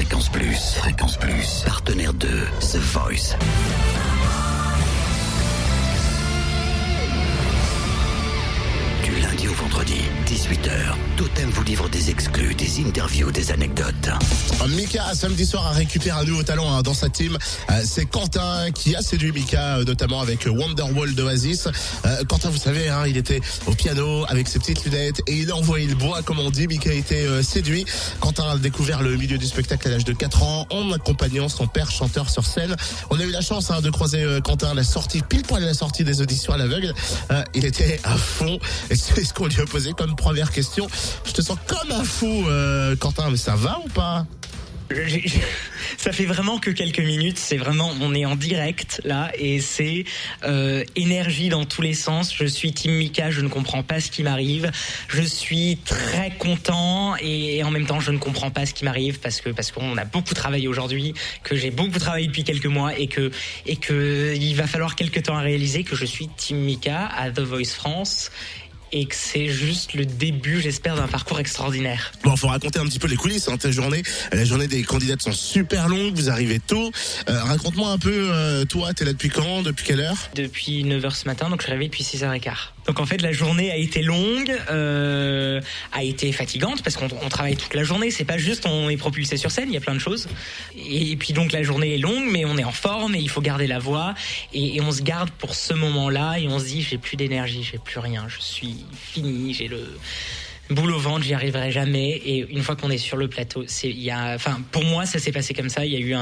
Fréquence Plus. Fréquence Plus. Partenaire de The Voice. Du lundi au vendredi, 18h, Totem vous livre des exclus, des interviews, des anecdotes. Mika, samedi soir, a récupéré un nouveau talent dans sa team. C'est Quentin qui a séduit Mika, notamment avec Wonderwall d'Oasis. Quentin, vous savez, il était au piano avec ses petites lunettes et il a envoyé le bois, comme on dit. Mika a été séduit. Quentin a découvert le milieu du spectacle à l'âge de 4 ans en accompagnant son père chanteur sur scène. On a eu la chance de croiser Quentin à la sortie, pile poil à la sortie des auditions à l'aveugle. Il était à fond. Et c'est ce qu'on lui a posé comme première question. Je te sens comme un fou, Quentin, mais ça va ou pas ? Ça fait vraiment que quelques minutes, c'est vraiment, on est en direct là et c'est énergie dans tous les sens. Je suis Team Mika, je ne comprends pas ce qui m'arrive. Je suis très content et en même temps je ne comprends pas ce qui m'arrive parce qu'on a beaucoup travaillé aujourd'hui, que j'ai beaucoup travaillé depuis quelques mois et que il va falloir quelques temps à réaliser que je suis Team Mika à The Voice France. Et que c'est juste le début, j'espère, d'un parcours extraordinaire. Bon, faut raconter un petit peu les coulisses, ta journée. La journée des candidates sont super longues, vous arrivez tôt. Raconte-moi un peu, toi, t'es là depuis quand, depuis quelle heure ? Depuis 9h ce matin, donc je suis réveillé depuis 6h15. Donc en fait, la journée a été longue, a été fatigante, parce qu'on travaille toute la journée, c'est pas juste on est propulsé sur scène, il y a plein de choses. Et puis donc la journée est longue, mais on est en forme, et il faut garder la voix, et on se garde pour ce moment-là, et on se dit, j'ai plus d'énergie, j'ai plus rien, je suis fini, j'ai le boule au ventre, j'y arriverai jamais. Et une fois qu'on est sur le plateau, pour moi, ça s'est passé comme ça. Il y a eu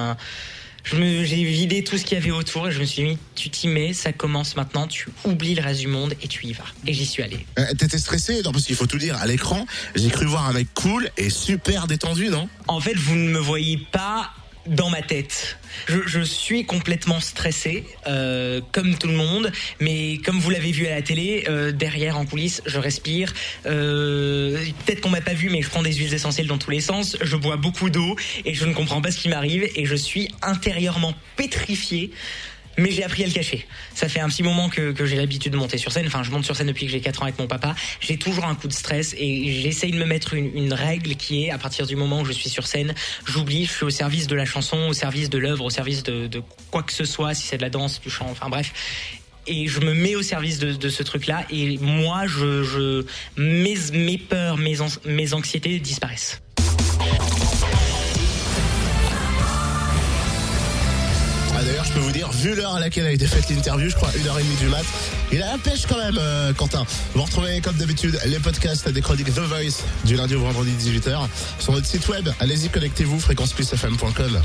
j'ai vidé tout ce qu'il y avait autour et je me suis dit, tu t'y mets, ça commence maintenant, tu oublies le reste du monde et tu y vas. Et j'y suis allé. T'étais stressé ? Non, parce qu'il faut tout dire, à l'écran, j'ai cru voir un mec cool et super détendu, non ? En fait, vous ne me voyez pas dans ma tête. Je suis complètement stressé, comme tout le monde, mais comme vous l'avez vu à la télé, derrière en coulisses, je respire. Peut-être qu'on m'a pas vu, mais je prends des huiles essentielles dans tous les sens. Je bois beaucoup d'eau et je ne comprends pas ce qui m'arrive et je suis intérieurement pétrifié. Mais j'ai appris à le cacher. Ça fait un petit moment que j'ai l'habitude de monter sur scène. Enfin, je monte sur scène depuis que j'ai 4 ans avec mon papa. J'ai toujours un coup de stress et j'essaye de me mettre une règle qui est, à partir du moment où je suis sur scène, j'oublie, je suis au service de la chanson, au service de l'œuvre, au service de quoi que ce soit, si c'est de la danse, du chant, enfin bref. Et je me mets au service de ce truc-là et moi, mes peurs, mes anxiétés disparaissent. D'ailleurs, je peux vous dire, vu l'heure à laquelle a été faite l'interview, je crois 1h30 du mat, il a la pêche quand même, Quentin. Vous retrouvez comme d'habitude les podcasts des chroniques The Voice du lundi au vendredi 18h sur notre site web. Allez-y, connectez-vous, fréquenceplusfm.com.